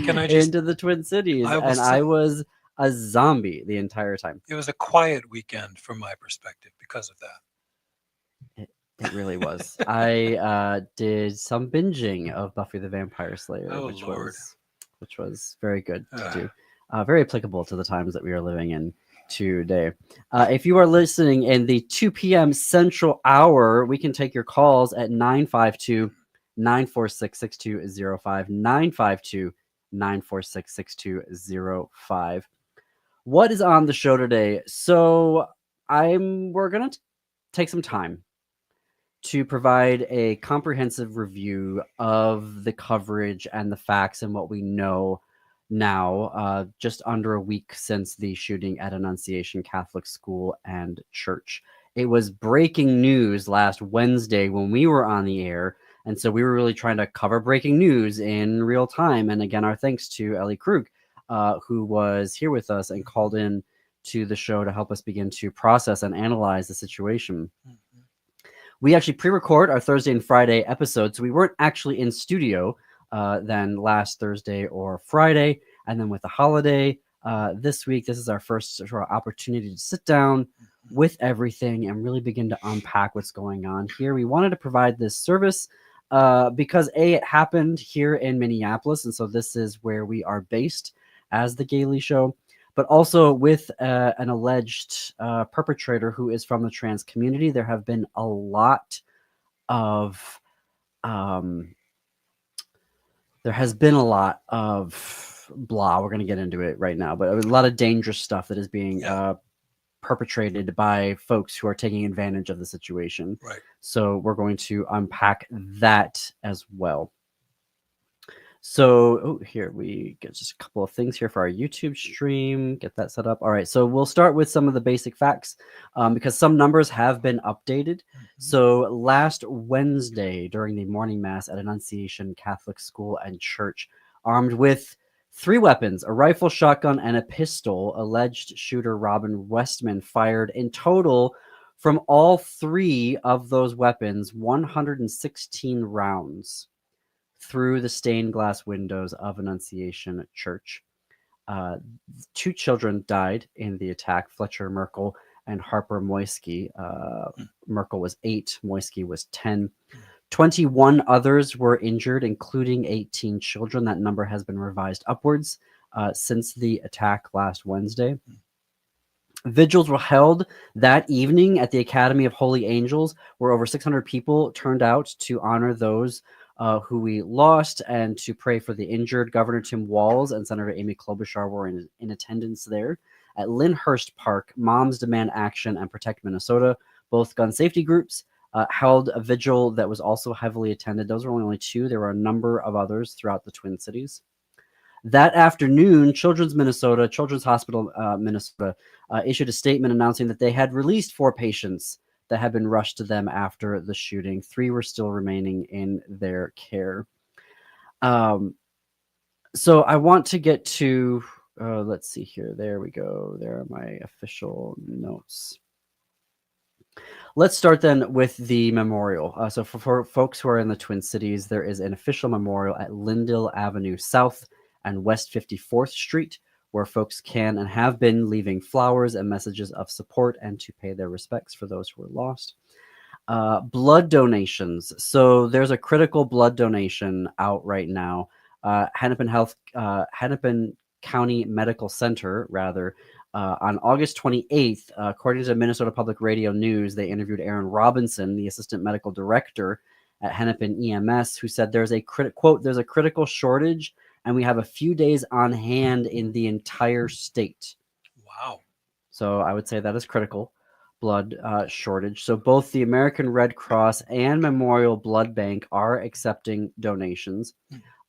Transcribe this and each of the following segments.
into the Twin Cities, I will and I say, was a zombie the entire time. it was a quiet weekend from my perspective because of that. It really was. I did some binging of Buffy the Vampire Slayer, Oh, which Lord. was very good to Ugh. do. Very applicable to the times that we are living in today. If you are listening in the 2 p.m. Central Hour, we can take your calls at 952 946 6205. 952 946 6205. What is on the show today? So we're gonna take some time to provide a comprehensive review of the coverage and the facts and what we know now, just under a week since the shooting at Annunciation Catholic School and Church. It was breaking news last Wednesday when we were on the air, and so we were really trying to cover breaking news in real time. And again, our thanks to Ellie Krug, who was here with us and called in to the show to help us begin to process and analyze the situation. Mhm. We actually pre-record our Thursday and Friday episodes, so we weren't actually in studio then last Thursday or Friday. And then with the holiday this week, this is our first sort of opportunity to sit down with everything and really begin to unpack what's going on here. We wanted to provide this service because it happened here in Minneapolis, and so this is where we are based as the Gailey Show, but also with an alleged perpetrator who is from the trans community. There have been a lot of there has been a lot of blah. We're going to get into it right now, but a lot of dangerous stuff that is being perpetrated by folks who are taking advantage of the situation. Right. So we're going to unpack that as well. So here we get just a couple of things here for our YouTube stream. Get that set up. All right. So we'll start with some of the basic facts because some numbers have been updated. So last Wednesday during the morning mass at Annunciation Catholic School and Church, armed with 3 weapons, a rifle, shotgun, and a pistol, alleged shooter Robin Westman fired in total from all 3 of those weapons 116 rounds through the stained glass windows of Annunciation Church. 2 children died in the attack, Fletcher Merkel and Harper Moisky. Merkel was 8, Moisky was 10. 21 others were injured, including 18 children. That number has been revised upwards since the attack last Wednesday. Vigils were held that evening at the Academy of Holy Angels, where over 600 people turned out to honor those who we lost and to pray for the injured. Governor Tim Walz and Senator Amy Klobuchar were in attendance there. At Lyndhurst Park, Moms Demand Action and Protect Minnesota, both gun safety groups, held a vigil that was also heavily attended. Those were only 2. There were a number of others throughout the Twin Cities. That afternoon, Children's Hospital Minnesota issued a statement announcing that they had released 4 patients that had been rushed to them after the shooting. 3 were still remaining in their care. So I want to get to, let's see here. There we go. There are my official notes. Let's start then with the memorial. So for folks who are in the Twin Cities, there is an official memorial at Lyndale Avenue South and West 54th Street, where folks can and have been leaving flowers and messages of support and to pay their respects for those who were lost. Blood donations. So there's a critical blood donation out right now. Hennepin County Medical Center, on August 28th, according to Minnesota Public Radio News, they interviewed Aaron Robinson, the assistant medical director at Hennepin EMS, who said there's a there's a critical shortage and we have a few days on hand in the entire state. Wow. So I would say that is critical blood shortage. So both the American Red Cross and Memorial Blood Bank are accepting donations.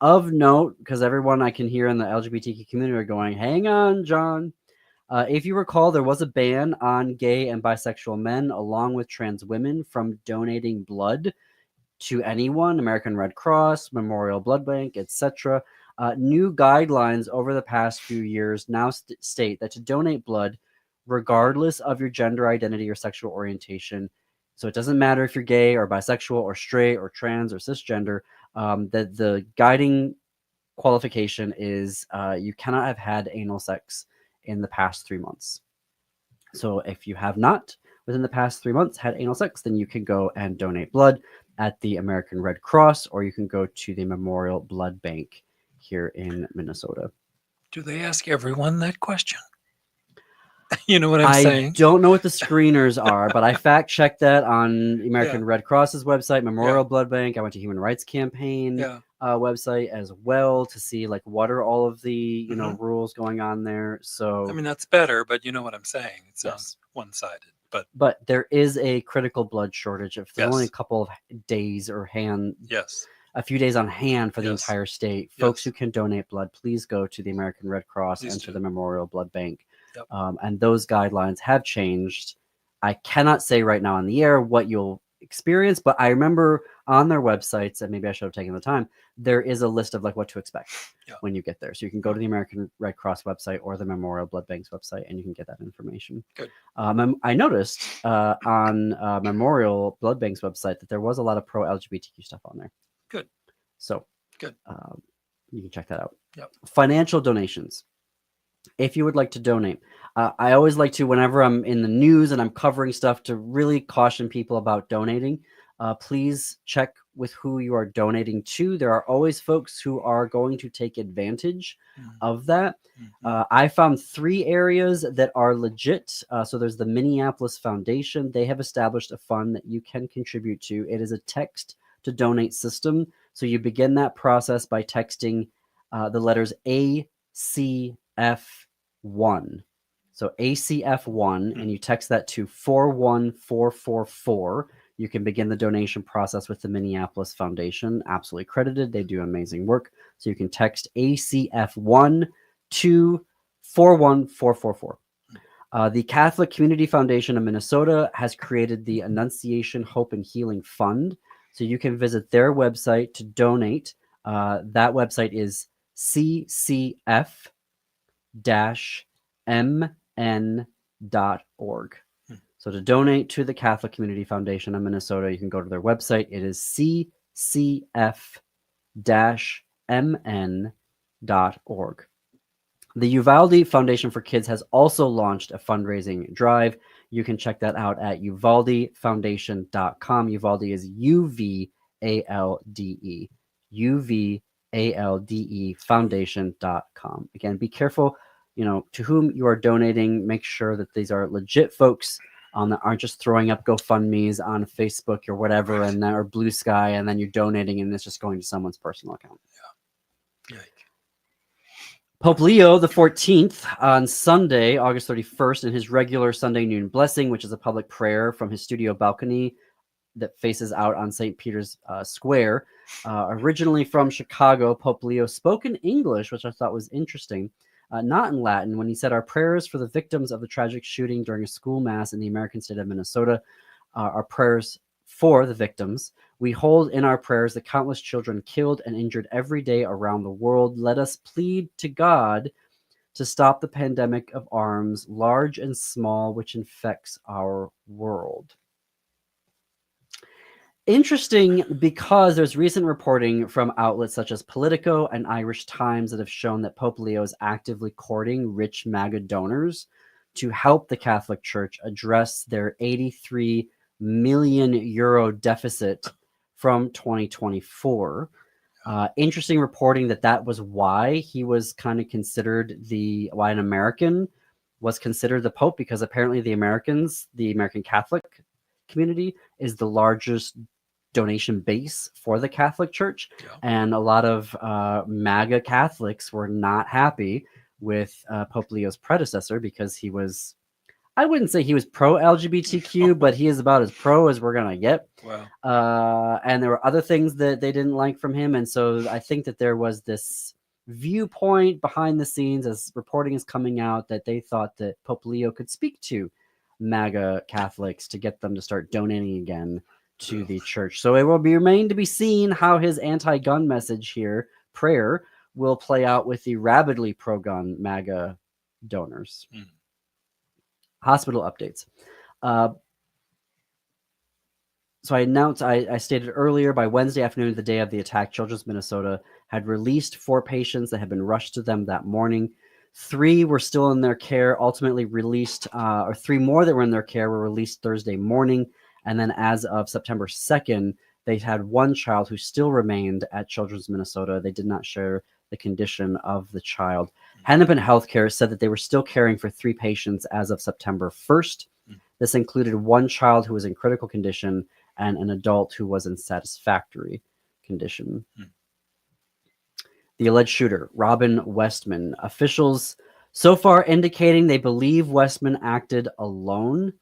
Of note, because everyone I can hear in the LGBTQ community are going, hang on, John. If you recall, there was a ban on gay and bisexual men, along with trans women, from donating blood to anyone, American Red Cross, Memorial Blood Bank, etc. New guidelines over the past few years now state that to donate blood, regardless of your gender identity or sexual orientation, so it doesn't matter if you're gay or bisexual or straight or trans or cisgender, that the guiding qualification is you cannot have had anal sex in the past 3 months. So if you have not within the past 3 months had anal sex, then you can go and donate blood at the American Red Cross, or you can go to the Memorial Blood Bank here in Minnesota. Do they ask everyone that question? You know what I'm I saying? don't know what the screeners are, but I fact checked that on the American Red Cross's website, Memorial Blood Bank. I went to Human Rights Campaign website as well to see like what are all of the you know rules going on there. So I mean that's better, but you know what I'm saying. It sounds one-sided, but there is a critical blood shortage. If there's only a Yes. couple of days or yes, a few days on hand for the Yes. entire state, folks Yes. who can donate blood, please go to the American Red Cross Please and to do. the Memorial Blood Bank. Yep. And those guidelines have changed. I cannot say right now on the air what you'll experience, but I remember on their websites, and maybe I should have taken the time, there is a list of like what to expect when you get there. So you can go to the American Red Cross website or the Memorial Blood Bank's website, and you can get that information. Good. I noticed on Memorial Blood Bank's website that there was a lot of pro LGBTQ stuff on there. Good. So Good. You can check that out. Yep. Financial donations. If you would like to donate, I always like to, whenever I'm in the news and I'm covering stuff, to really caution people about donating. Please check with who you are donating to. There are always folks who are going to take advantage of that. I found 3 areas that are legit. So there's the Minneapolis Foundation. They have established a fund that you can contribute to. It is a text to donate system. So you begin that process by texting the letters ACF1. So ACF1, and you text that to 41444. You can begin the donation process with the Minneapolis Foundation. Absolutely credited. They do amazing work. So you can text ACF1 to 41444. The Catholic Community Foundation of Minnesota has created the Annunciation Hope and Healing Fund. So you can visit their website to donate. That website is ccf-mn.org. So to donate to the Catholic Community Foundation of Minnesota, you can go to their website. It is ccf-mn.org. The Uvalde Foundation for Kids has also launched a fundraising drive. You can check that out at uvaldefoundation.com. Uvalde is UVALDE. UVALDE foundation.com. Again, be careful, to whom you are donating. Make sure that these are legit folks that aren't just throwing up GoFundMe's on Facebook or whatever, and or Blue Sky, and then you're donating and it's just going to someone's personal account. Yeah. Yikes. Pope Leo the 14th on Sunday, August 31st, in his regular Sunday noon blessing, which is a public prayer from his studio balcony that faces out on St. Peter's Square. Originally from Chicago, Pope Leo spoke in English, which I thought was interesting, not in Latin, when he said, "Our prayers for the victims of the tragic shooting during a school mass in the American state of Minnesota, our prayers for the victims. We hold in our prayers the countless children killed and injured every day around the world. Let us plead to God to stop the pandemic of arms, large and small, which infects our world." Interesting, because there's recent reporting from outlets such as Politico and Irish Times that have shown that Pope Leo is actively courting rich MAGA donors to help the Catholic Church address their 83 million euro deficit from 2024. Interesting reporting that was why he was kind of considered why an American was considered the Pope, because apparently the American Catholic community is the largest donation base for the Catholic Church. And a lot of MAGA Catholics were not happy with Pope Leo's predecessor, because he was, I wouldn't say he was pro LGBTQ, but he is about as pro as we're gonna get. Wow. And there were other things that they didn't like from him, and so I think that there was this viewpoint behind the scenes, as reporting is coming out, that they thought that Pope Leo could speak to MAGA Catholics to get them to start donating again to the church. So it will remain to be seen how his anti-gun message here, prayer, will play out with the rabidly pro-gun MAGA donors. Hospital updates. So I stated earlier, by Wednesday afternoon, the day of the attack, Children's Minnesota had released 4 patients that had been rushed to them that morning. 3 were still in their care, ultimately released, or 3 more that were in their care were released Thursday morning. And then as of September 2nd, they had 1 child who still remained at Children's Minnesota. They did not share the condition of the child. Hennepin Healthcare said that they were still caring for 3 patients as of September 1st. This included 1 child who was in critical condition and an adult who was in satisfactory condition. The alleged shooter, Robin Westman. Officials so far indicating they believe Westman acted alone.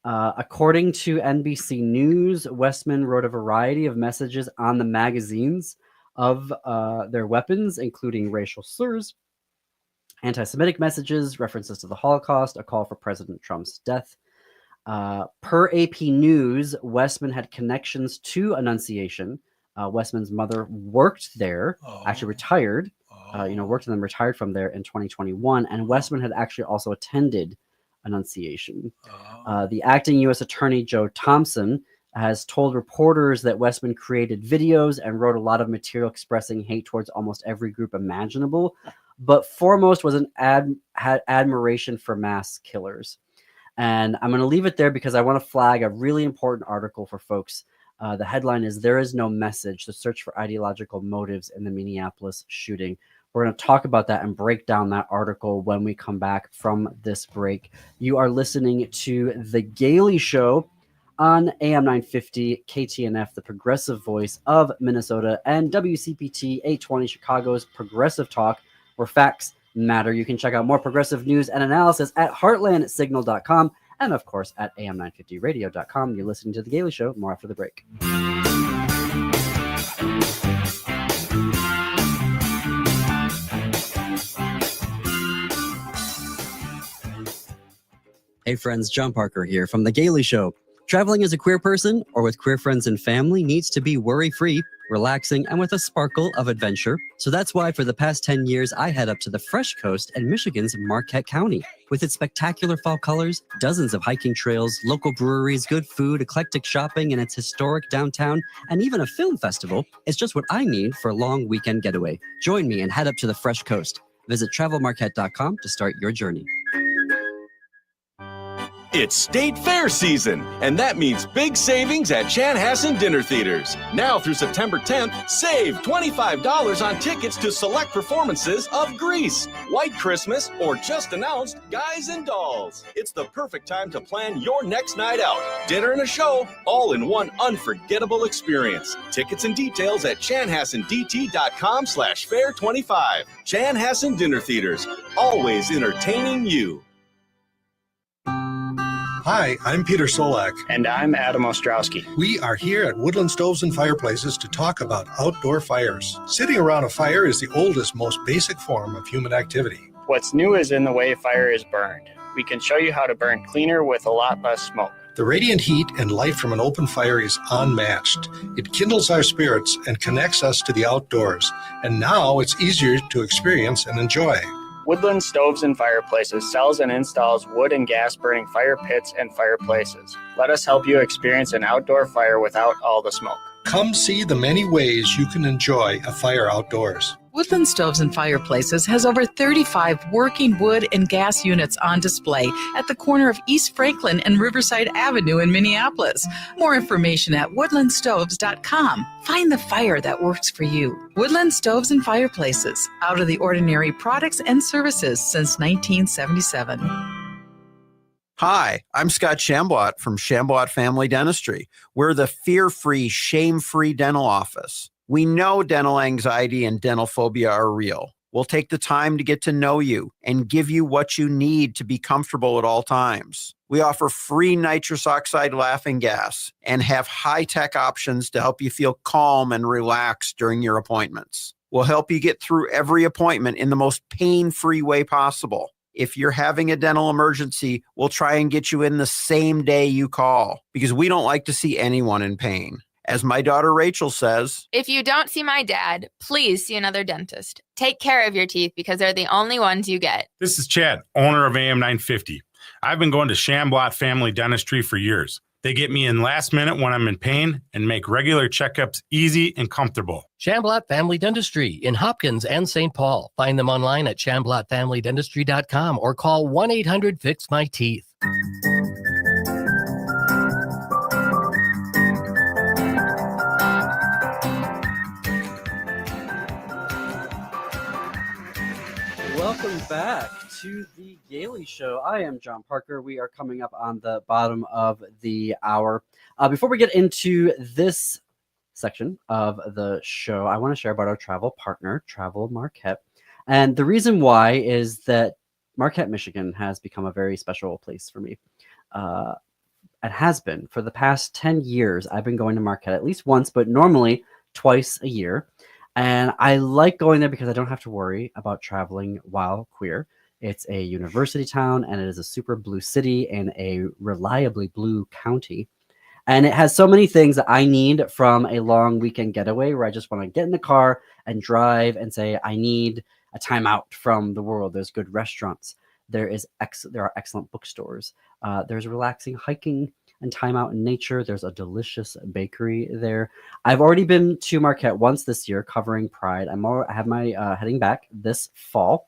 According to NBC News, Westman wrote a variety of messages on the magazines of their weapons, including racial slurs, anti-Semitic messages, references to the Holocaust, a call for President Trump's death. Per AP News, Westman had connections to Annunciation. Westman's mother worked there, actually retired, worked and then retired from there in 2021. And Westman had actually also attended Annunciation. The acting U.S. Attorney Joe Thompson has told reporters that Westman created videos and wrote a lot of material expressing hate towards almost every group imaginable, but foremost was had admiration for mass killers. And I'm going to leave it there because I want to flag a really important article for folks. The headline is "There is no message: The search for ideological motives in the Minneapolis shooting." We're going to talk about that and break down that article when we come back from this break. You are listening to The Gailey Show on AM 950 KTNF, the progressive voice of Minnesota, and WCPT 820 Chicago's Progressive Talk, where facts matter. You can check out more progressive news and analysis at heartlandsignal.com and, of course, at am950radio.com. You're listening to The Gailey Show. More after the break. Hey friends, John Parker here from The Gailey Show. Traveling as a queer person or with queer friends and family needs to be worry-free, relaxing, and with a sparkle of adventure. So that's why for the past 10 years, I head up to the Fresh Coast and Michigan's Marquette County. With its spectacular fall colors, dozens of hiking trails, local breweries, good food, eclectic shopping, and its historic downtown, and even a film festival, it's just what I need for a long weekend getaway. Join me and head up to the Fresh Coast. Visit travelmarquette.com to start your journey. It's State Fair season, and that means big savings at Chanhassen Dinner Theaters. Now through September 10th, save $25 on tickets to select performances of Grease, White Christmas, or just announced Guys and Dolls. It's the perfect time to plan your next night out. Dinner and a show, all in one unforgettable experience. Tickets and details at chanhassendt.com/fair25. Chanhassen Dinner Theaters, always entertaining you. Hi, I'm Peter Solak. And I'm Adam Ostrowski. We are here at Woodland Stoves and Fireplaces to talk about outdoor fires. Sitting around a fire is the oldest, most basic form of human activity. What's new is in the way fire is burned. We can show you how to burn cleaner with a lot less smoke. The radiant heat and light from an open fire is unmatched. It kindles our spirits and connects us to the outdoors. And now it's easier to experience and enjoy. Woodland Stoves and Fireplaces sells and installs wood and gas burning fire pits and fireplaces. Let us help you experience an outdoor fire without all the smoke. Come see the many ways you can enjoy a fire outdoors. Woodland Stoves and Fireplaces has over 35 working wood and gas units on display at the corner of East Franklin and Riverside Avenue in Minneapolis. More information at woodlandstoves.com. Find the fire that works for you. Woodland Stoves and Fireplaces, out of the ordinary products and services since 1977. Hi, I'm Scott Shambot from Shambot Family Dentistry. We're the fear-free, shame-free dental office. We know dental anxiety and dental phobia are real. We'll take the time to get to know you and give you what you need to be comfortable at all times. We offer free nitrous oxide laughing gas and have high-tech options to help you feel calm and relaxed during your appointments. We'll help you get through every appointment in the most pain-free way possible. If you're having a dental emergency, we'll try and get you in the same day you call because we don't like to see anyone in pain. As my daughter Rachel says, if you don't see my dad, please see another dentist. Take care of your teeth because they're the only ones you get. This is Chad, owner of AM 950. I've been going to Shambot Family Dentistry for years. They get me in last minute when I'm in pain and make regular checkups easy and comfortable. Shamblat Family Dentistry in Hopkins and St. Paul. Find them online at shamblatfamilydentistry.com or call 1-800-FIX-MY-TEETH. Welcome back to the Gailey Show. I am John Parker. We are coming up on the bottom of the hour. Before we get into this section of the show, I want to share about our travel partner, Travel Marquette. And the reason why is that Marquette, Michigan has become a very special place for me. It has been for the past 10 years. I've been going to Marquette at least once, but normally twice a year. And I like going there because I don't have to worry about traveling while queer. It's a university town, and it is a super blue city in a reliably blue county. And it has so many things that I need from a long weekend getaway where I just want to get in the car and drive and say, I need a time out from the world. There's good restaurants. There are excellent bookstores. There's relaxing hiking and time out in nature. There's a delicious bakery there. I've already been to Marquette once this year covering Pride. I have my heading back this fall.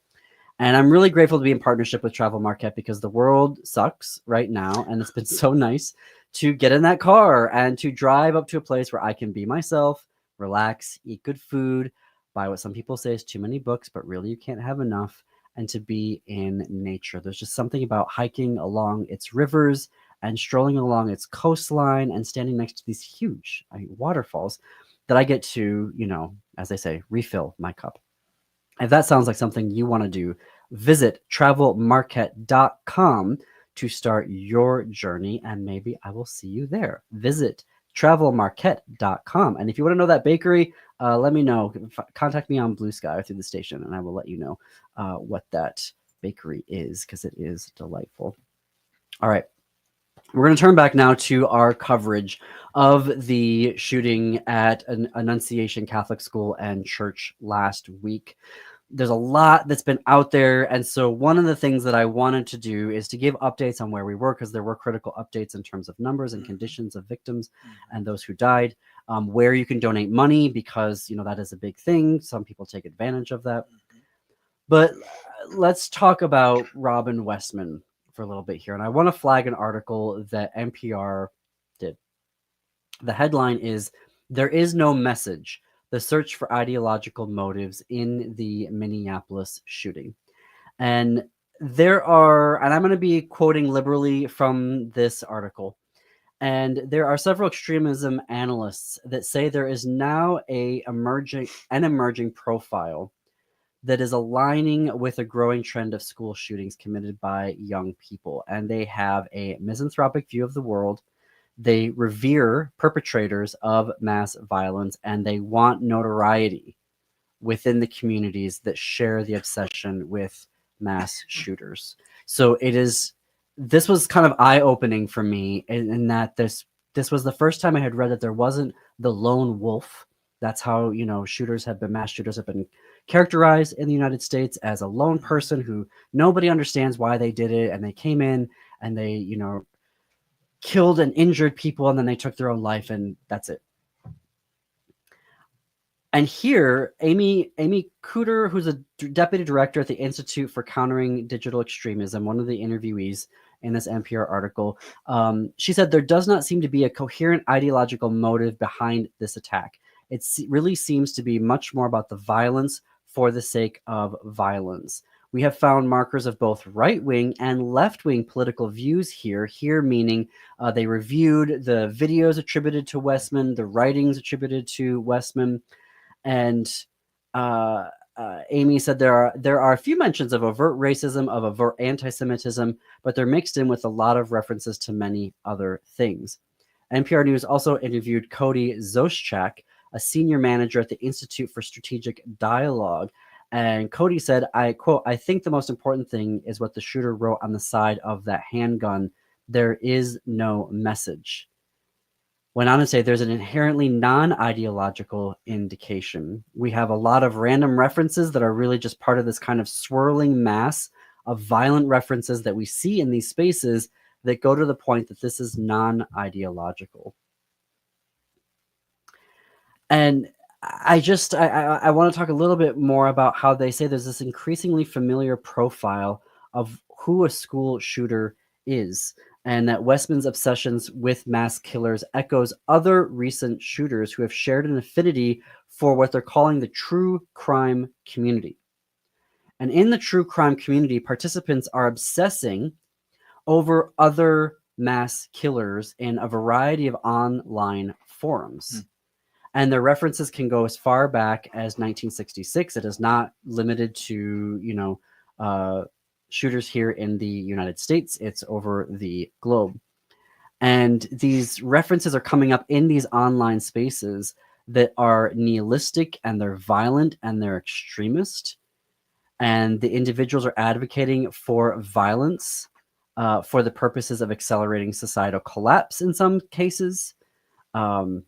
And I'm really grateful to be in partnership with Travel Marquette because the world sucks right now. And it's been so nice to get in that car and to drive up to a place where I can be myself, relax, eat good food, buy what some people say is too many books, but really you can't have enough, and to be in nature. There's just something about hiking along its rivers and strolling along its coastline and standing next to these huge waterfalls that I get to, as they say, refill my cup. If that sounds like something you want to do, visit travelmarquette.com to start your journey, and maybe I will see you there. Visit travelmarquette.com. And if you want to know that bakery, let me know. Contact me on Blue Sky or through the station, and I will let you know what that bakery is, because it is delightful. All right. We're going to turn back now to our coverage of the shooting at an Annunciation Catholic School and Church last week. There's a lot that's been out there. And so one of the things that I wanted to do is to give updates on where we were, because there were critical updates in terms of numbers and conditions of victims and those who died, where you can donate money, because, that is a big thing. Some people take advantage of that. But let's talk about Robin Westman for a little bit here. And I want to flag an article that NPR did. The headline is, "There is no message. The search for ideological motives in the Minneapolis shooting." And I'm going to be quoting liberally from this article. And there are several extremism analysts that say there is now an emerging profile that is aligning with a growing trend of school shootings committed by young people. And they have a misanthropic view of the world. They revere perpetrators of mass violence, and they want notoriety within the communities that share the obsession with mass shooters. So this was kind of eye-opening for me in that this was the first time I had read that there wasn't the lone wolf. That's how, mass shooters have been characterized in the United States, as a lone person who nobody understands why they did it. And they came in and they, killed and injured people, and then they took their own life, and that's it. And here, Amy Cooter, who's a deputy director at the Institute for Countering Digital Extremism, one of the interviewees in this NPR article, she said there does not seem to be a coherent ideological motive behind this attack. It really seems to be much more about the violence for the sake of violence. We have found markers of both right-wing and left-wing political views here. Here meaning they reviewed the videos attributed to Westman, the writings attributed to Westman, and Amy said there are a few mentions of overt racism, of overt anti-Semitism, but they're mixed in with a lot of references to many other things. NPR News also interviewed Cody Zoschak, a senior manager at the Institute for Strategic Dialogue. And Cody said, I quote, "I think the most important thing is what the shooter wrote on the side of that handgun. There is no message." Went on to say there's an inherently non-ideological indication. We have a lot of random references that are really just part of this kind of swirling mass of violent references that we see in these spaces that go to the point that this is non-ideological. And I want to talk a little bit more about how they say there's this increasingly familiar profile of who a school shooter is, and that Westman's obsessions with mass killers echoes other recent shooters who have shared an affinity for what they're calling the true crime community. And in the true crime community, participants are obsessing over other mass killers in a variety of online forums. And their references can go as far back as 1966. It is not limited to, shooters here in the United States. It's over the globe. And these references are coming up in these online spaces that are nihilistic, and they're violent, and they're extremist. And the individuals are advocating for violence for the purposes of accelerating societal collapse in some cases. And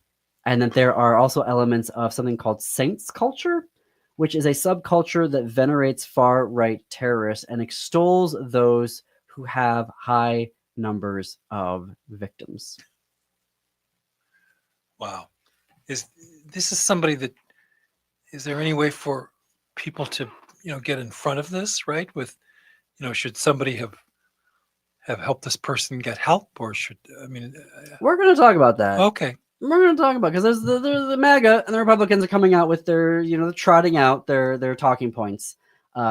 that there are also elements of something called saints culture, which is a subculture that venerates far-right terrorists and extols those who have high numbers of victims. Wow. Is somebody that, is there any way for people to, get in front of this, right? With, should somebody have helped this person get help, or we're going to talk about that. Okay. We're going to talk about, because there's the MAGA and the Republicans are coming out with their, trotting out their talking points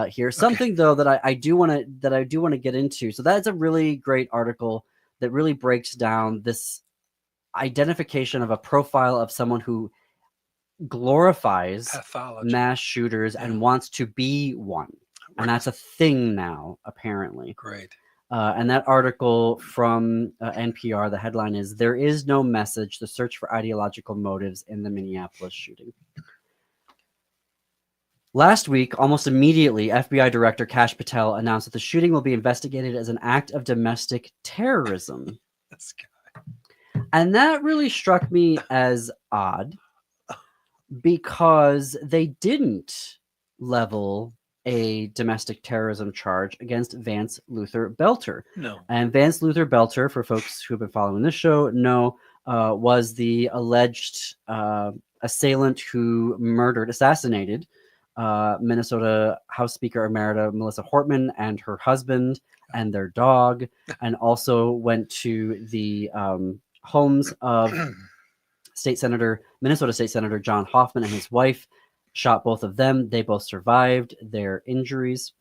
here. Something though that I do want to get into. So that's a really great article that really breaks down this identification of a profile of someone who glorifies pathology, mass shooters, and wants to be one. Right. And that's a thing now, apparently. Great. And that article from NPR, the headline is, "There is no message, the search for ideological motives in the Minneapolis shooting." Last week, almost immediately, FBI Director Kash Patel announced that the shooting will be investigated as an act of domestic terrorism. That's good. And that really struck me as odd, because they didn't level a domestic terrorism charge against Vance Luther Belter. No. And Vance Luther Belter, for folks who have been following this show, was the alleged assailant who assassinated Minnesota House Speaker Emerita Melissa Hortman and her husband and their dog, and also went to the homes of Minnesota State Senator John Hoffman and his wife, shot both of them. They both survived their injuries.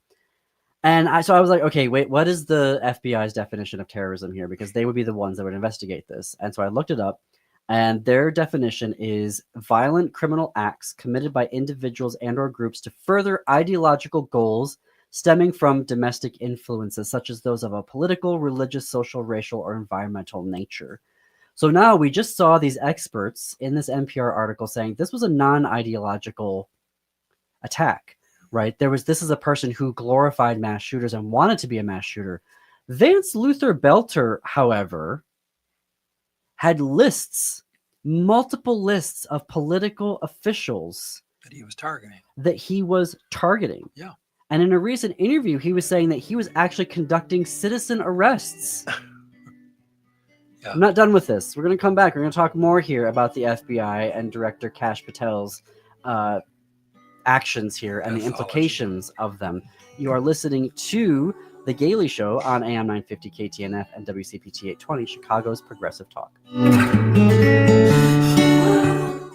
And I was like, okay, wait, what is the FBI's definition of terrorism here? Because they would be the ones that would investigate this. And so I looked it up, and their definition is violent criminal acts committed by individuals and or groups to further ideological goals stemming from domestic influences, such as those of a political, religious, social, racial, or environmental nature. So now we just saw these experts in this NPR article saying this was a non-ideological attack, right? This is a person who glorified mass shooters and wanted to be a mass shooter. Vance Luther Belter, however, had multiple lists of political officials that he was targeting. Yeah. And in a recent interview, he was saying that he was actually conducting citizen arrests. Yeah. I'm not done with this. We're going to come back. We're going to talk more here about the FBI and Director Kash Patel's actions here and the implications of them. You are listening to The Gailey Show on AM 950 KTNF and WCPT 820, Chicago's Progressive Talk.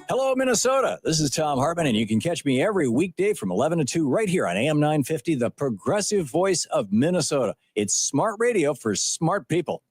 Hello, Minnesota. This is Tom Hartman, and you can catch me every weekday from 11 to 2 right here on AM 950, the progressive voice of Minnesota. It's smart radio for smart people.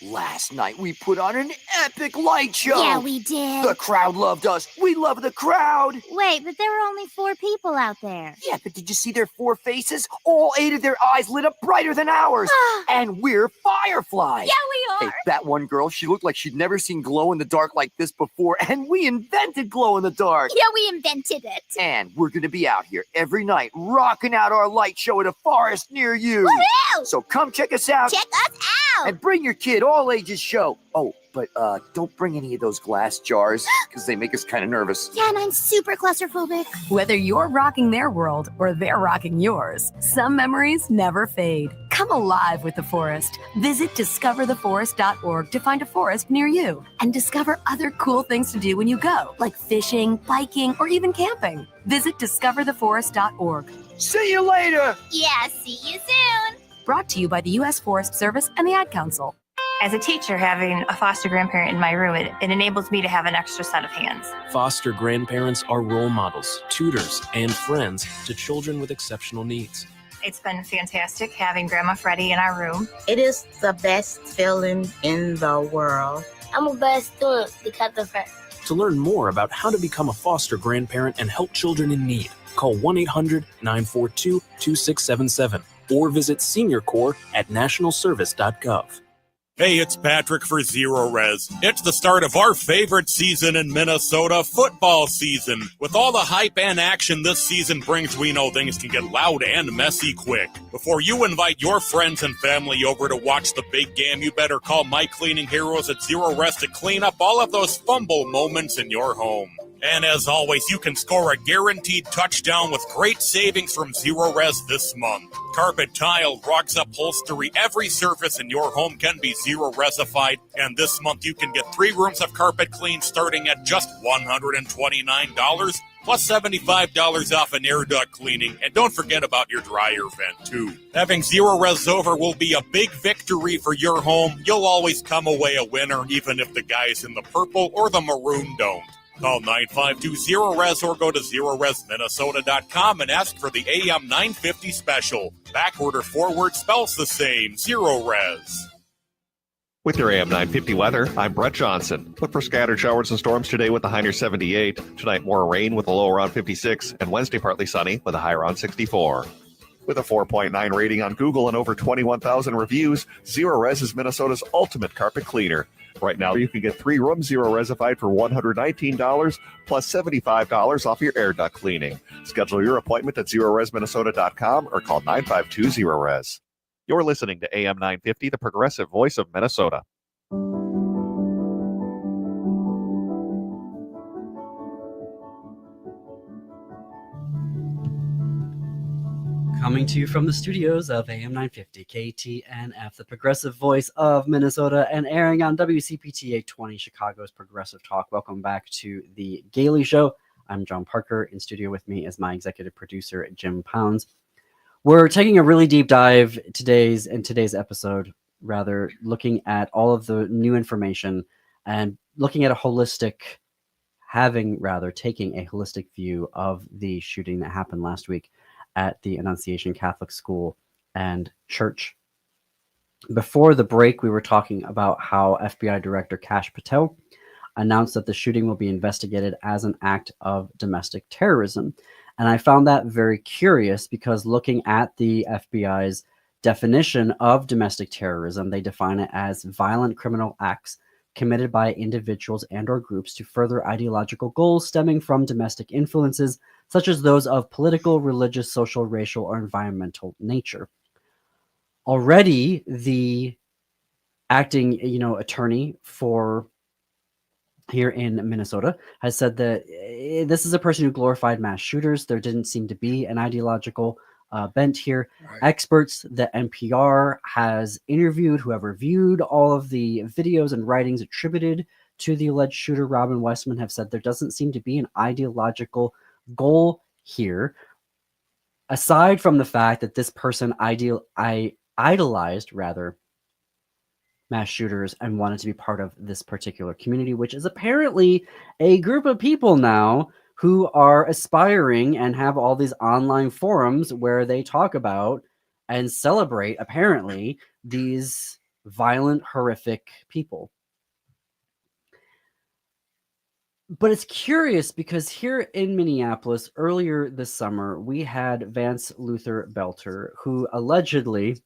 Last night we put on an epic light show. Yeah, we did. The crowd loved us. We love the crowd. Wait, but there were only 4 people out there. Yeah, but did you see their 4 faces? All 8 of their eyes lit up brighter than ours. And we're fireflies. Yeah, we are. Hey, that one girl, she looked like she'd never seen glow in the dark like this before. And we invented glow in the dark. Yeah, we invented it. And we're going to be out here every night rocking out our light show at a forest near you. Woohoo! So come check us out. Check us out. out. And bring your kid, all ages show. Oh, but don't bring any of those glass jars because they make us kind of nervous. Yeah, and I'm super claustrophobic. Whether you're rocking their world or they're rocking yours, some memories never fade. Come alive with the forest. Visit discovertheforest.org to find a forest near you and discover other cool things to do when you go, like fishing, biking, or even camping. Visit discovertheforest.org. See you later. Yeah, see you soon. Brought to you by the U.S. Forest Service and the Ad Council. As a teacher, having a foster grandparent in my room, it enables me to have an extra set of hands. Foster grandparents are role models, tutors, and friends to children with exceptional needs. It's been fantastic having Grandma Freddie in our room. It is the best feeling in the world. I'm a best student because of her. To learn more about how to become a foster grandparent and help children in need, call 1-800-942-2677 or visit SeniorCorps at nationalservice.gov. Hey, it's Patrick for Zero Res. It's the start of our favorite season in Minnesota, football season. With all the hype and action this season brings, we know things can get loud and messy quick. Before you invite your friends and family over to watch the big game, you better call my cleaning heroes at Zero Res to clean up all of those fumble moments in your home. And as always, you can score a guaranteed touchdown with great savings from Zero Res this month. Carpet, tile, rugs, upholstery, every surface in your home can be Zero Resified. And this month you can get 3 rooms of carpet cleaned starting at just $129, plus $75 off an air duct cleaning. And don't forget about your dryer vent, too. Having Zero Res over will be a big victory for your home. You'll always come away a winner, even if the guys in the purple or the maroon don't. Call 952-ZERO-RES or go to ZeroResMinnesota.com and ask for the AM 950 special. Backward or forward spells the same. Zero Res. With your AM 950 weather, I'm Brett Johnson. Look for scattered showers and storms today with a high near 78. Tonight, more rain with a low around 56. And Wednesday, partly sunny with a high around 64. With a 4.9 rating on Google and over 21,000 reviews, Zero Res is Minnesota's ultimate carpet cleaner. Right now, you can get 3 rooms Zero Resified for $119 plus $75 off your air duct cleaning. Schedule your appointment at ZeroResMinnesota.com or call 952-ZERO-RES. You're listening to AM 950, the progressive voice of Minnesota. Coming to you from the studios of AM 950 KTNF, the progressive voice of Minnesota, and airing on WCPT 820, Chicago's Progressive Talk. Welcome back to the Gailey Show. I'm John Parker. In studio with me is my executive producer, Jim Pounds. We're taking a really deep dive today's episode, looking at all of the new information and looking at taking a holistic view of the shooting that happened last week at the Annunciation Catholic School and Church. Before the break, we were talking about how FBI Director Kash Patel announced that the shooting will be investigated as an act of domestic terrorism. And I found that very curious because looking at the FBI's definition of domestic terrorism, they define it as violent criminal acts committed by individuals and or groups to further ideological goals stemming from domestic influences, such as those of political, religious, social, racial, or environmental nature. Already, the acting, attorney for here in Minnesota has said that this is a person who glorified mass shooters. There didn't seem to be an ideological bent here. Right. Experts that NPR has interviewed, who have reviewed all of the videos and writings attributed to the alleged shooter, Robin Westman, have said there doesn't seem to be an ideological goal here, aside from the fact that this person idolized mass shooters and wanted to be part of this particular community, which is apparently a group of people now who are aspiring and have all these online forums where they talk about and celebrate, apparently, these violent, horrific people. But it's curious because here in Minneapolis, earlier this summer, we had Vance Luther Belter, who allegedly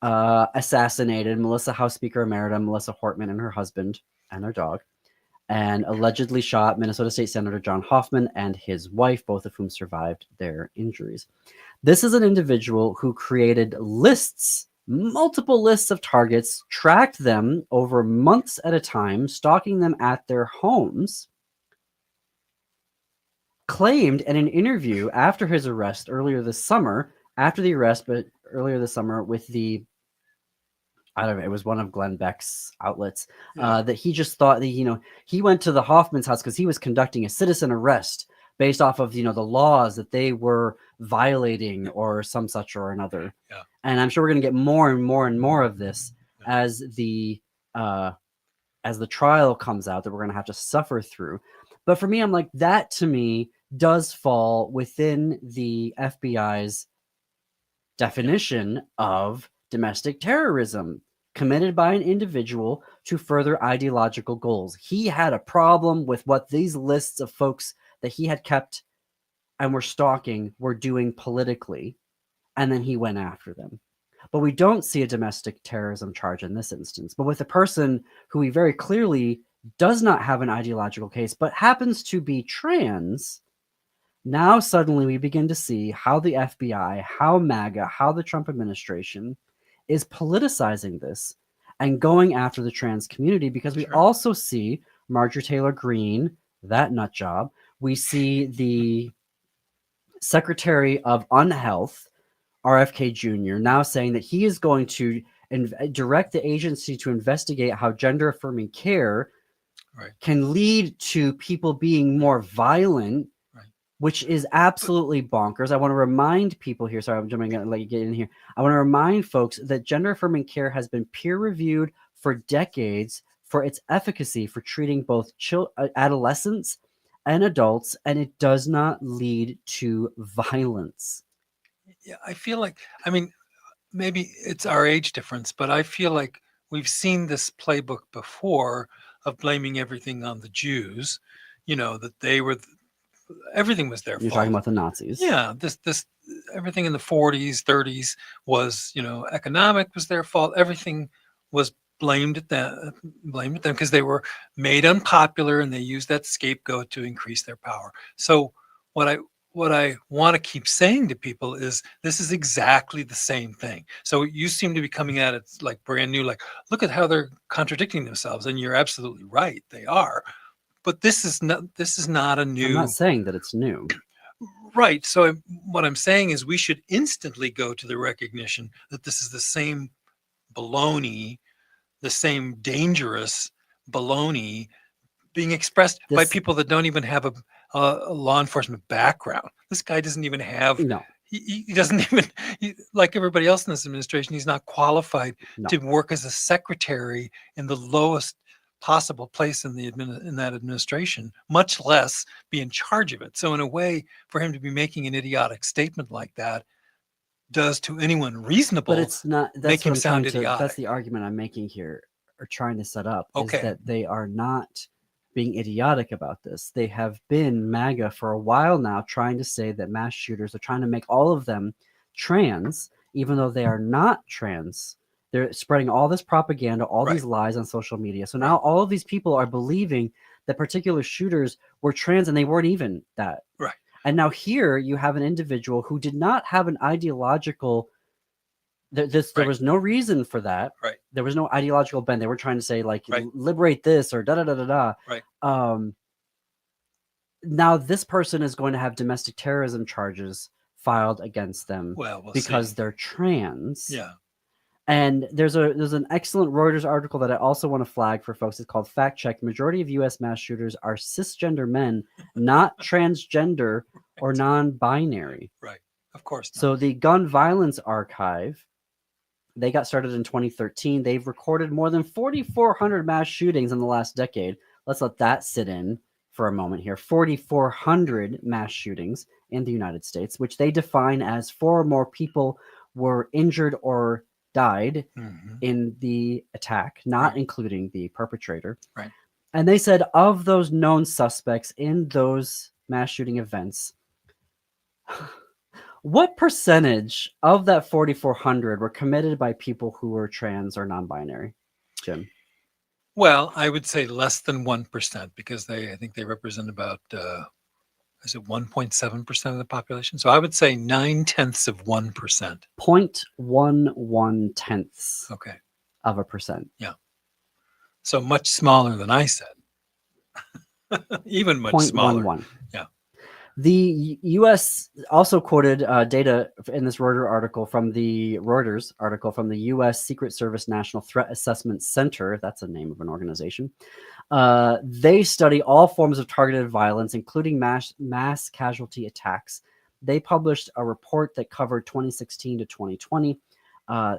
assassinated Melissa House Speaker Emerita Melissa Hortman and her husband and their dog, and allegedly shot Minnesota State Senator John Hoffman and his wife, both of whom survived their injuries. This is an individual who created lists multiple lists of targets, tracked them over months at a time, stalking them at their homes, claimed in an interview after his arrest earlier this summer, with the, I don't know, it was one of Glenn Beck's outlets, that he just thought that, he went to the Hoffman's house because he was conducting a citizen arrest based off of, the laws that they were violating or some such or another. Yeah. And I'm sure we're going to get more and more and more of this as the trial comes out that we're going to have to suffer through. But for me, I'm like, that to me does fall within the FBI's definition of domestic terrorism committed by an individual to further ideological goals. He had a problem with what these lists of folks that he had kept and were stalking were doing politically, and then he went after them. But we don't see a domestic terrorism charge in this instance. But with a person who he very clearly does not have an ideological case, but happens to be trans, now suddenly we begin to see how the FBI, how MAGA, how the Trump administration is politicizing this and going after the trans community, because we also see Marjorie Taylor Greene, that nut job. We see the Secretary of Unhealth, RFK Jr., now saying that he is going to direct the agency to investigate how gender-affirming care can lead to people being more violent, which is absolutely bonkers. I want to remind people here, sorry, I'm jumping in, let you get in here. I want to remind folks that gender-affirming care has been peer-reviewed for decades for its efficacy for treating both adolescents and adults, and it does not lead to violence. Yeah, I feel like, maybe it's our age difference, but I feel like we've seen this playbook before of blaming everything on the Jews, that they were, everything was their fault. You're talking about the Nazis. Yeah, this everything in the 40s, 30s was, economic was their fault. Everything was blamed at them because they were made unpopular and they used that scapegoat to increase their power. So what I want to keep saying to people is this is exactly the same thing. So you seem to be coming at it like brand new, like, look at how they're contradicting themselves. And you're absolutely right. They are. But this is not a new. I'm not saying that it's new. Right. So what I'm saying is we should instantly go to the recognition that this is the same baloney, the same dangerous baloney being expressed by people that don't even have a law enforcement background. This guy doesn't even have. No. He doesn't even, like everybody else in this administration, he's not qualified to work as a secretary in the lowest possible place in that administration, much less be in charge of it. So in a way, for him to be making an idiotic statement like that does to anyone reasonable, but it's not. That's make him what I'm sound trying to, idiotic. that's the argument I'm making here, or trying to set up, Okay. is that they are not being idiotic about this. They have been MAGA for a while now, trying to say that mass shooters are trying to make all of them trans, even though they are not trans. They're spreading all this propaganda, all these lies on social media. So now all of these people are believing that particular shooters were trans and they weren't even that. Right. And now here you have an individual who did not have an ideological. There was no reason for that. Right. There was no ideological bend. They were trying to say like liberate this or da da da da da. Right. Now this person is going to have domestic terrorism charges filed against them because they're trans. Yeah. And there's an excellent Reuters article that I also want to flag for folks. It's called Fact Check. Majority of U.S. mass shooters are cisgender men, not transgender or non-binary. Right. Of course not. So the Gun Violence Archive, they got started in 2013. They've recorded more than 4,400 mass shootings in the last decade. Let's let that sit in for a moment here. 4,400 mass shootings in the United States, which they define as 4 or more people were injured or died in the attack, not including the perpetrator. Right. And they said of those known suspects in those mass shooting events, what percentage of that 4,400 were committed by people who were trans or non-binary, Jim? Well, I would say less than 1% because I think they represent about, Is it 1.7% of the population? So I would say 0.9%. 0.11 Okay. of a percent. Yeah. So much smaller than I said. Even much smaller. 0.11. Yeah. The U.S. also quoted data in this Reuters article from the U.S. Secret Service National Threat Assessment Center. That's the name of an organization. They study all forms of targeted violence, including mass casualty attacks. They published a report that covered 2016 to 2020.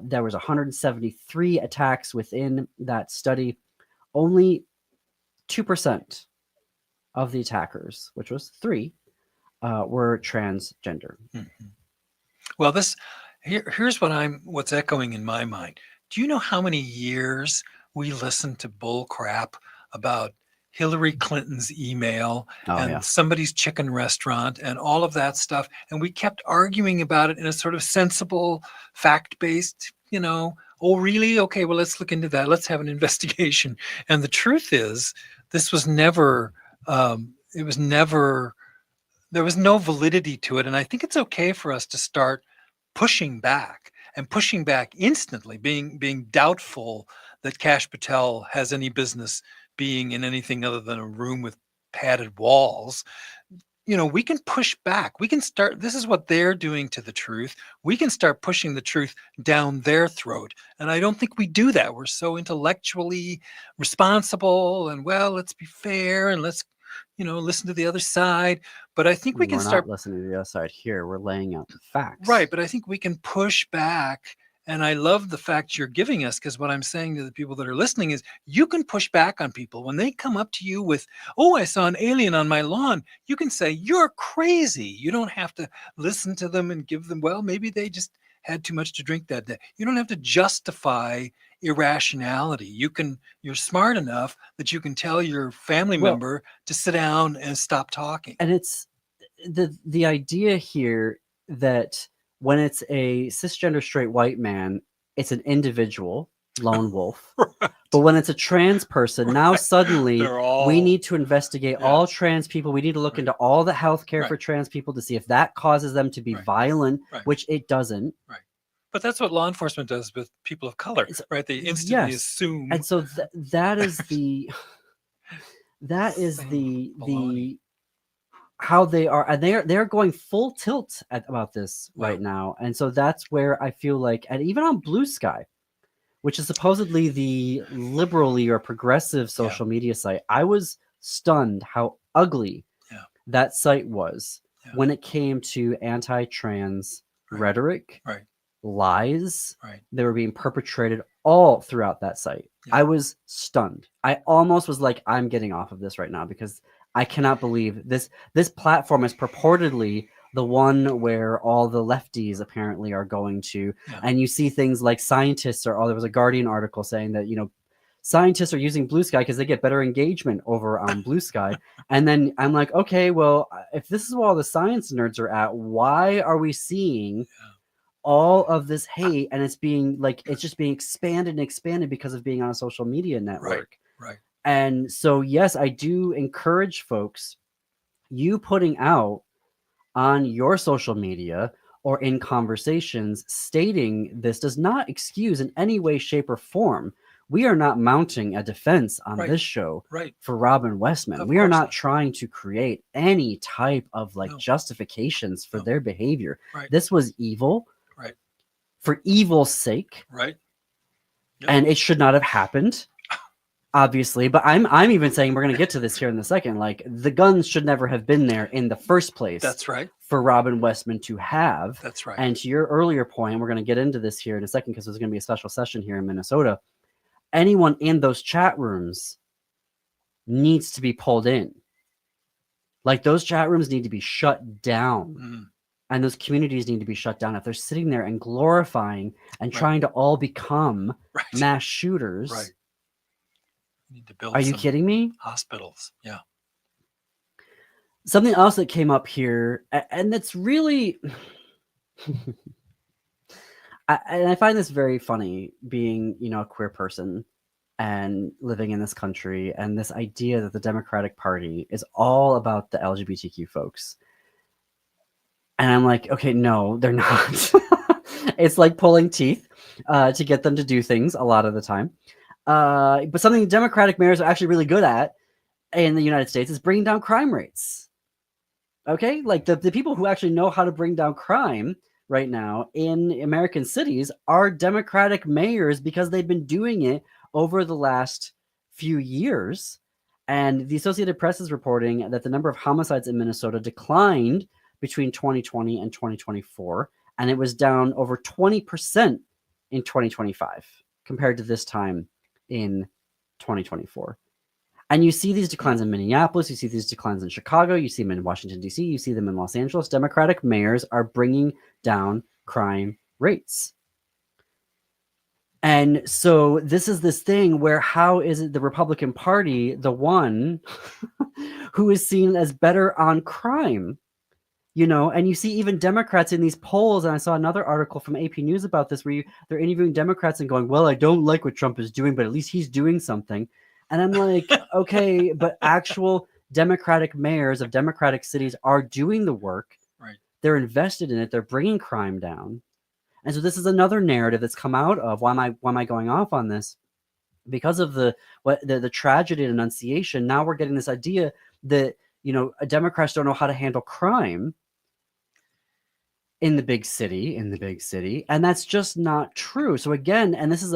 There was 173 attacks within that study. Only 2% of the attackers, which was 3, were transgender. Mm-hmm. Well, here's what's echoing in my mind. Do you know how many years we listened to bull crap about Hillary Clinton's email and somebody's chicken restaurant and all of that stuff? And we kept arguing about it in a sort of sensible, fact-based, oh, really? Okay, well, let's look into that. Let's have an investigation. And the truth is, this was never, there was no validity to it. And I think it's okay for us to start pushing back instantly, being doubtful that Kash Patel has any business being in anything other than a room with padded walls. We can push back. We can start. This is what they're doing to the truth. We can start pushing the truth down their throat. And I don't think we do that. We're so intellectually responsible and, well, let's be fair and let's, listen to the other side. But I think we can start. We're not listening to the other side here. We're laying out the facts. Right. But I think we can push back. And I love the fact you're giving us, because what I'm saying to the people that are listening is you can push back on people. When they come up to you with, oh, I saw an alien on my lawn, you can say, you're crazy. You don't have to listen to them and give them, well, maybe they just had too much to drink that day. You don't have to justify irrationality. You're smart enough that you can tell your family member to sit down and stop talking. And it's the idea here that when it's a cisgender straight white man, it's an individual lone wolf. Right. But when it's a trans person, now suddenly we need to investigate all trans people. We need to look into all the healthcare for trans people to see if that causes them to be violent, which it doesn't. Right. But that's what law enforcement does with people of color, right? They instantly assume. And so that is the how they are, and they're going full tilt about this right now. And so that's where I feel like, and even on Blue Sky, which is supposedly the liberally or progressive social media site, I was stunned how ugly that site was when it came to anti-trans rhetoric, lies that were being perpetrated all throughout that site. I was stunned. I almost was like, I'm getting off of this right now, because I cannot believe this platform is purportedly the one where all the lefties apparently are going to. And you see things like scientists there was a Guardian article saying that, scientists are using Blue Sky because they get better engagement over on Blue Sky. And then I'm like, okay, well, if this is where all the science nerds are at, why are we seeing all of this hate? And it's just being expanded and expanded because of being on a social media network. Right. And so, yes, I do encourage folks, you putting out on your social media or in conversations stating this does not excuse in any way, shape, or form. We are not mounting a defense on this show for Robin Westman. We are not trying to create any type of justifications for their behavior. This was evil for evil's sake. And it should not have happened. Obviously, but I'm even saying, we're going to get to this here in a second, like the guns should never have been there in the first place. That's right. For Robin Westman to have. That's right. And to your earlier point, we're going to get into this here in a second because there's going to be a special session here in Minnesota. Anyone in those chat rooms needs to be pulled in. Like, those chat rooms need to be shut down. And those communities need to be shut down. If they're sitting there and glorifying and trying to all become mass shooters. Need to build. Are you kidding me? Hospitals. Yeah. Something else that came up here, and that's really, and I find this very funny, being, a queer person, and living in this country, and this idea that the Democratic Party is all about the LGBTQ folks. And I'm like, okay, no, they're not. It's like pulling teeth to get them to do things a lot of the time. But something Democratic mayors are actually really good at in the United States is bringing down crime rates. Okay, like the people who actually know how to bring down crime right now in American cities are Democratic mayors, because they've been doing it over the last few years. And the Associated Press is reporting that the number of homicides in Minnesota declined between 2020 and 2024, and it was down over 20% in 2025 compared to this time in 2024. And you see these declines in Minneapolis, you see these declines in Chicago, you see them in Washington, D.C., you see them in Los Angeles. Democratic mayors are bringing down crime rates. And so this is this thing where, how is it the Republican Party the one who is seen as better on crime? You know, and you see even Democrats in these polls, and I saw another article from AP News about this, where they're interviewing Democrats and going, well, I don't like what Trump is doing, but at least he's doing something. And I'm like, okay, but actual Democratic mayors of Democratic cities are doing the work. Right. They're invested in it. They're bringing crime down. And so this is another narrative that's come out of, why am I going off on this? Because of the tragedy in Annunciation, now we're getting this idea that, you know, Democrats don't know how to handle crime in the big city, and that's just not true. So again, and this is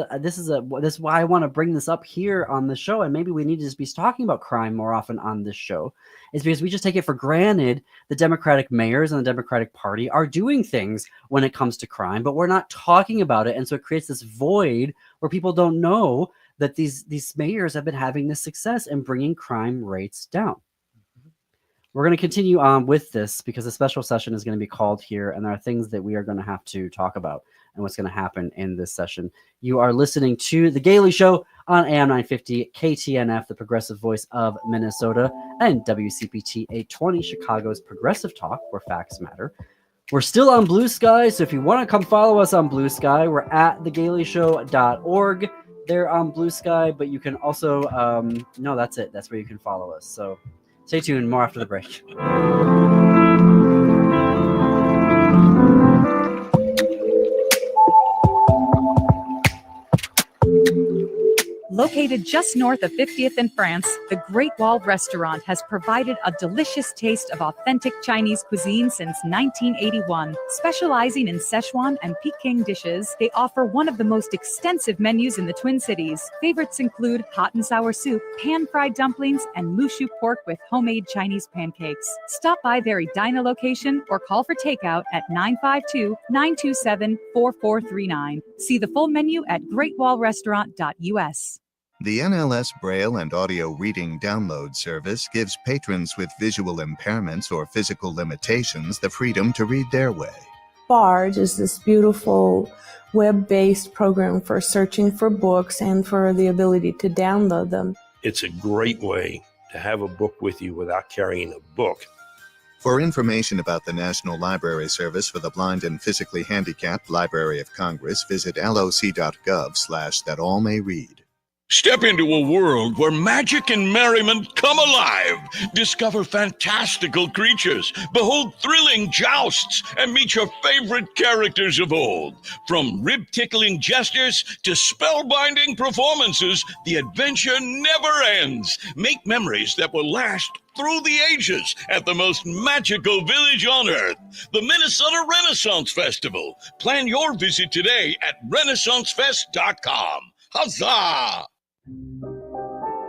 why I want to bring this up here on the show, and maybe we need to just be talking about crime more often on this show, is because we just take it for granted the Democratic mayors and the Democratic Party are doing things when it comes to crime, but we're not talking about it, and so it creates this void where people don't know that these mayors have been having this success in bringing crime rates down. We're going to continue on with this because a special session is going to be called here, and there are things that we are going to have to talk about and what's going to happen in this session. You are listening to The Gailey Show on AM 950, KTNF, the progressive voice of Minnesota, and WCPT 820, Chicago's progressive talk, where facts matter. We're still on Blue Sky, so if you want to come follow us on Blue Sky, we're at thegaileyshow.org. They're on Blue Sky, but you can also, no, that's it. That's where you can follow us. So stay tuned, more after the break. Located just north of 50th in France, the Great Wall Restaurant has provided a delicious taste of authentic Chinese cuisine since 1981. Specializing in Szechuan and Peking dishes, they offer one of the most extensive menus in the Twin Cities. Favorites include hot and sour soup, pan-fried dumplings, and mushu pork with homemade Chinese pancakes. Stop by their Edina location or call for takeout at 952-927-4439. See the full menu at greatwallrestaurant.us. The NLS Braille and Audio Reading Download Service gives patrons with visual impairments or physical limitations the freedom to read their way. Barge is this beautiful web-based program for searching for books and for the ability to download them. It's a great way to have a book with you without carrying a book. For information about the National Library Service for the Blind and Physically Handicapped Library of Congress, visit loc.gov/thatallmayread. Step into a world where magic and merriment come alive. Discover fantastical creatures, behold thrilling jousts, and meet your favorite characters of old. From rib-tickling gestures to spellbinding performances, the adventure never ends. Make memories that will last through the ages at the most magical village on earth, the Minnesota Renaissance Festival. Plan your visit today at renaissancefest.com. Huzzah!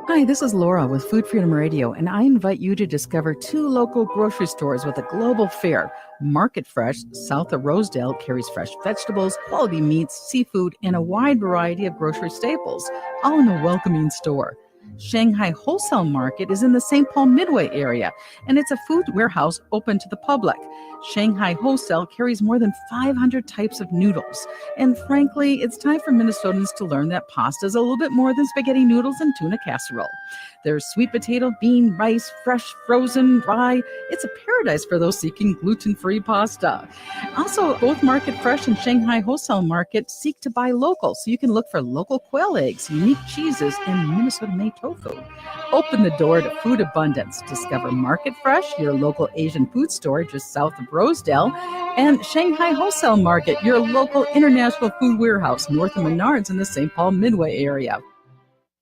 Hi, this is Laura with Food Freedom Radio, and I invite you to discover 2 local grocery stores with a global fare. Market Fresh, south of Rosedale, carries fresh vegetables, quality meats, seafood, and a wide variety of grocery staples, all in a welcoming store. Shanghai Wholesale Market is in the St. Paul Midway area, and it's a food warehouse open to the public. Shanghai Wholesale carries more than 500 types of noodles. And frankly, it's time for Minnesotans to learn that pasta is a little bit more than spaghetti noodles and tuna casserole. There's sweet potato, bean, rice, fresh, frozen, dry. It's a paradise for those seeking gluten-free pasta. Also, both Market Fresh and Shanghai Wholesale Market seek to buy local, so you can look for local quail eggs, unique cheeses, and Minnesota-made tofu. Open the door to food abundance. Discover Market Fresh, your local Asian food store just south of Rosedale, and Shanghai Wholesale Market, your local international food warehouse north of Menards in the St. Paul Midway area.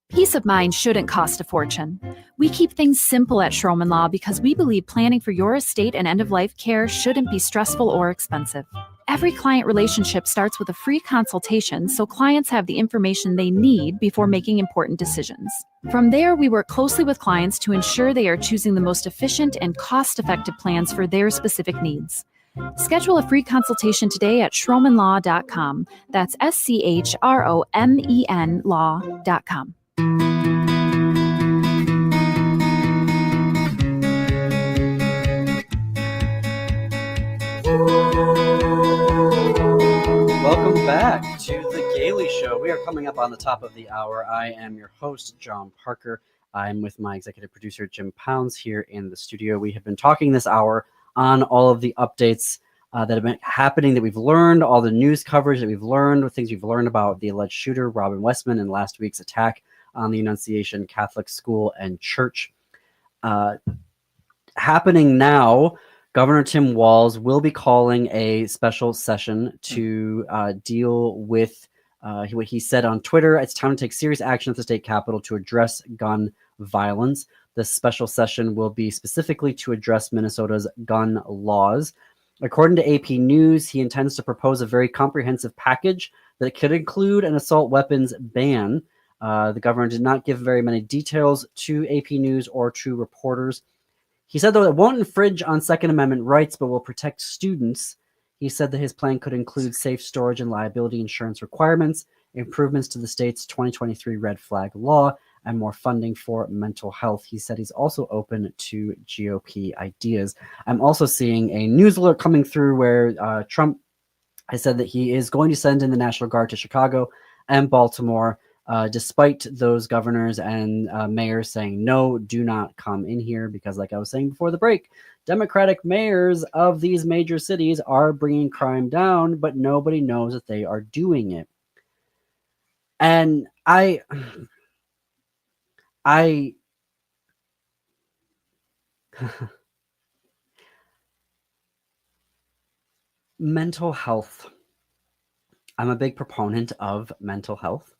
Peace of mind shouldn't cost a fortune. We keep things simple at Schroman Law because we believe planning for your estate and end-of-life care shouldn't be stressful or expensive. Every client relationship starts with a free consultation so clients have the information they need before making important decisions. From there, we work closely with clients to ensure they are choosing the most efficient and cost-effective plans for their specific needs. Schedule a free consultation today at schromanlaw.com. That's SCHROMEN law.com. Welcome back to The Gailey Show. We are coming up on the top of the hour. I am your host, John Parker. I'm with my executive producer, Jim Pounds, here in the studio. We have been talking this hour on all of the updates that have been happening, that we've learned, all the news coverage that we've learned, things we've learned about the alleged shooter, Robin Westman, and last week's attack on the Annunciation Catholic School and Church. Happening now, Governor Tim Walz will be calling a special session to deal with what he said on Twitter. It's time to take serious action at the state capitol to address gun violence. This special session will be specifically to address Minnesota's gun laws. According to AP News, he intends to propose a very comprehensive package that could include an assault weapons ban. The governor did not give very many details to AP News or to reporters. He said, though, it won't infringe on Second Amendment rights, but will protect students. He said that his plan could include safe storage and liability insurance requirements, improvements to the state's 2023 red flag law, and more funding for mental health. He said he's also open to GOP ideas. I'm also seeing a news alert coming through where Trump has said that he is going to send in the National Guard to Chicago and Baltimore, despite those governors and mayors saying, no, do not come in here, because like I was saying before the break, Democratic mayors of these major cities are bringing crime down, but nobody knows that they are doing it. And mental health. I'm a big proponent of mental health.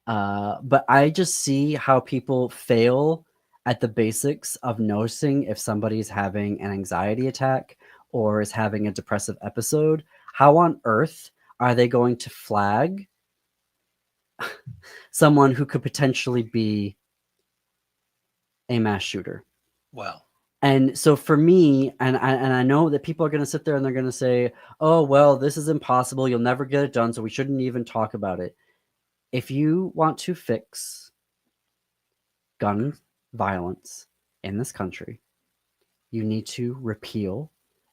But I just see how people fail at the basics of noticing if somebody's having an anxiety attack or is having a depressive episode. How on earth are they going to flag someone who could potentially be a mass shooter? Well, and so for me, and I know that people are going to sit there and they're going to say, oh, well, this is impossible. You'll never get it done, so we shouldn't even talk about it. If you want to fix gun violence in this country, you need to repeal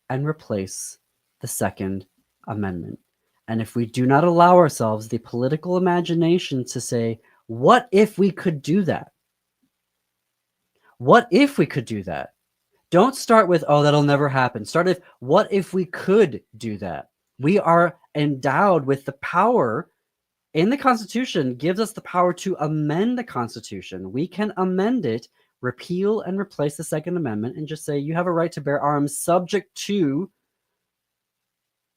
and replace the Second Amendment. And if we do not allow ourselves the political imagination to say, what if we could do that? What if we could do that? Don't start with, oh, that'll never happen. Start with, what if we could do that? We are endowed with the power in the Constitution, gives us the power to amend the Constitution. We can amend it, repeal and replace the Second Amendment, and just say you have a right to bear arms subject to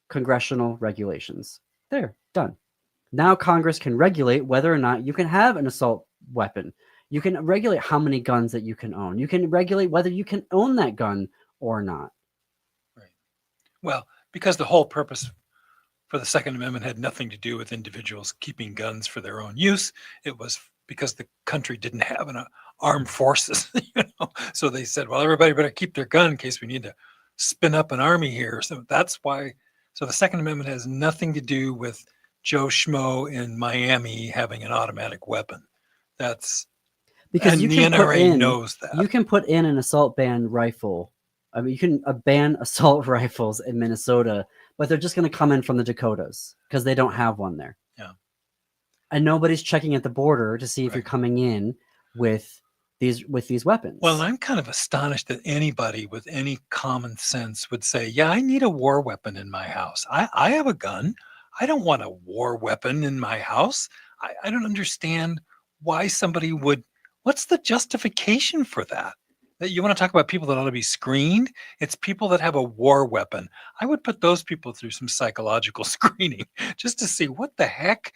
congressional regulations. There, done. Now Congress can regulate whether or not you can have an assault weapon. You can regulate how many guns that you can own. You can regulate whether you can own that gun or not. Right. Well, because the whole purpose for the Second Amendment had nothing to do with individuals keeping guns for their own use. It was because the country didn't have an armed forces, So they said, well, everybody better keep their gun in case we need to spin up an army here. So that's why. So the Second Amendment has nothing to do with Joe Schmo in Miami having an automatic weapon. Because And you the can put NRA in, knows that. you can put in an assault ban rifle. I mean, you can ban assault rifles in Minnesota, but they're just going to come in from the Dakotas because they don't have one there. Yeah. And nobody's checking at the border to see if you're coming in with these weapons. Well, I'm kind of astonished that anybody with any common sense would say, yeah, I need a war weapon in my house. I have a gun. I don't want a war weapon in my house. I don't understand why somebody would. What's the justification for that? That you want to talk about people that ought to be screened? It's people that have a war weapon. I would put those people through some psychological screening just to see what the heck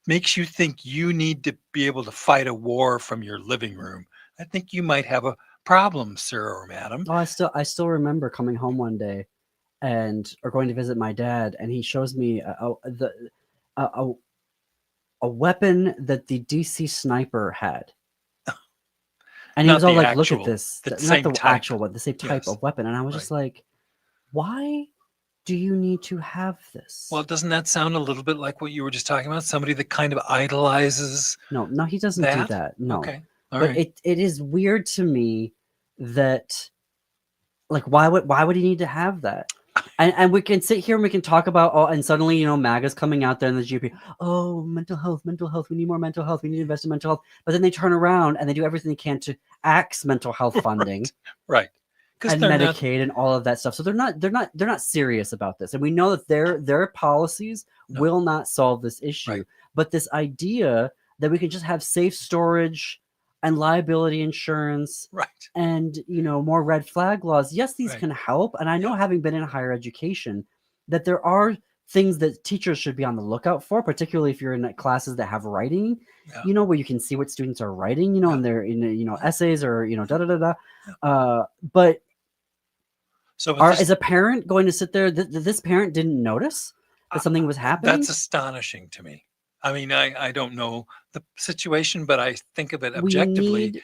makes you think you need to be able to fight a war from your living room. I think you might have a problem, sir or madam. Oh, I still remember coming home one day or going to visit my dad, and he shows me a weapon that the DC sniper had. And he Not was all the like, look actual- at this. the Not same the type. actual one, the same type Yes. of weapon. And I was just like, why do you need to have this? Well, doesn't that sound a little bit like what you were just talking about? Somebody that kind of idolizes. No, he doesn't do that. No. Okay. All But right. it is weird to me that, like, why would he need to have that? And we can sit here and we can talk about, and suddenly, MAGA's coming out there in the GOP. Oh, mental health. We need more mental health. We need to invest in mental health. But then they turn around and they do everything they can to axe mental health funding. Right. And they're Medicaid and all of that stuff. So they're not serious about this. And we know that their policies will not solve this issue. Right. But this idea that we can just have safe storage and liability insurance, right, and more red flag laws. Yes, these Right. can help. And I know, having been in higher education, that there are things that teachers should be on the lookout for, particularly if you're in classes that have writing, where you can see what students are writing, and they're in essays or but So is a parent going to sit there? This parent didn't notice that something was happening. That's astonishing to me. I mean, I don't know the situation, but I think of it objectively.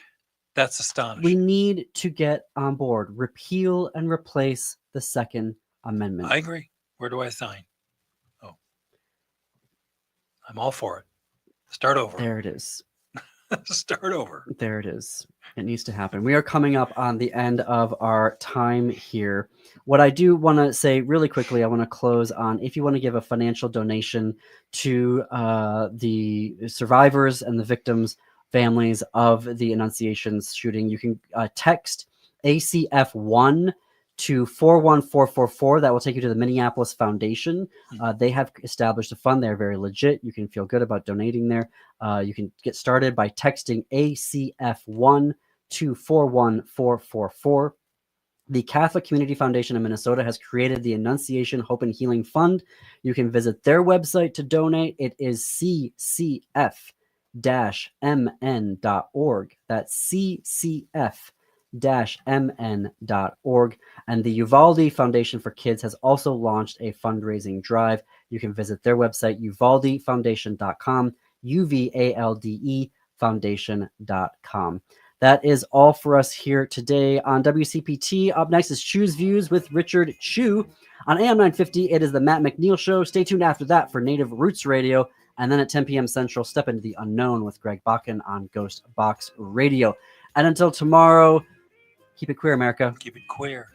That's astonishing. We need to get on board, repeal and replace the Second Amendment. I agree. Where do I sign? Oh, I'm all for it. Start over. There it is. Start over. There it is. It needs to happen. We are coming up on the end of our time here. What I do want to say really quickly, I want to close on, if you want to give a financial donation to the survivors and the victims' families of the Annunciation shooting, you can text ACF1 to 41444. That will take you to the Minneapolis Foundation. They have established a fund. They're very legit. You can feel good about donating there. You can get started by texting ACF1 to 41444. The Catholic Community Foundation of Minnesota has created the Annunciation Hope and Healing Fund. You can visit their website to donate. It is ccf-mn.org. That's ccf-mn.org. And the Uvalde Foundation for Kids has also launched a fundraising drive. You can visit their website, uvaldefoundation.com, UVALDE foundation.com. That is all for us here today on WCPT. Up next is Chu's Views with Richard Chu. On AM 950, it is the Matt McNeil Show. Stay tuned after that for Native Roots Radio. And then at 10 p.m. Central, step into the unknown with Greg Bakken on Ghost Box Radio. And until tomorrow, keep it queer, America. Keep it queer.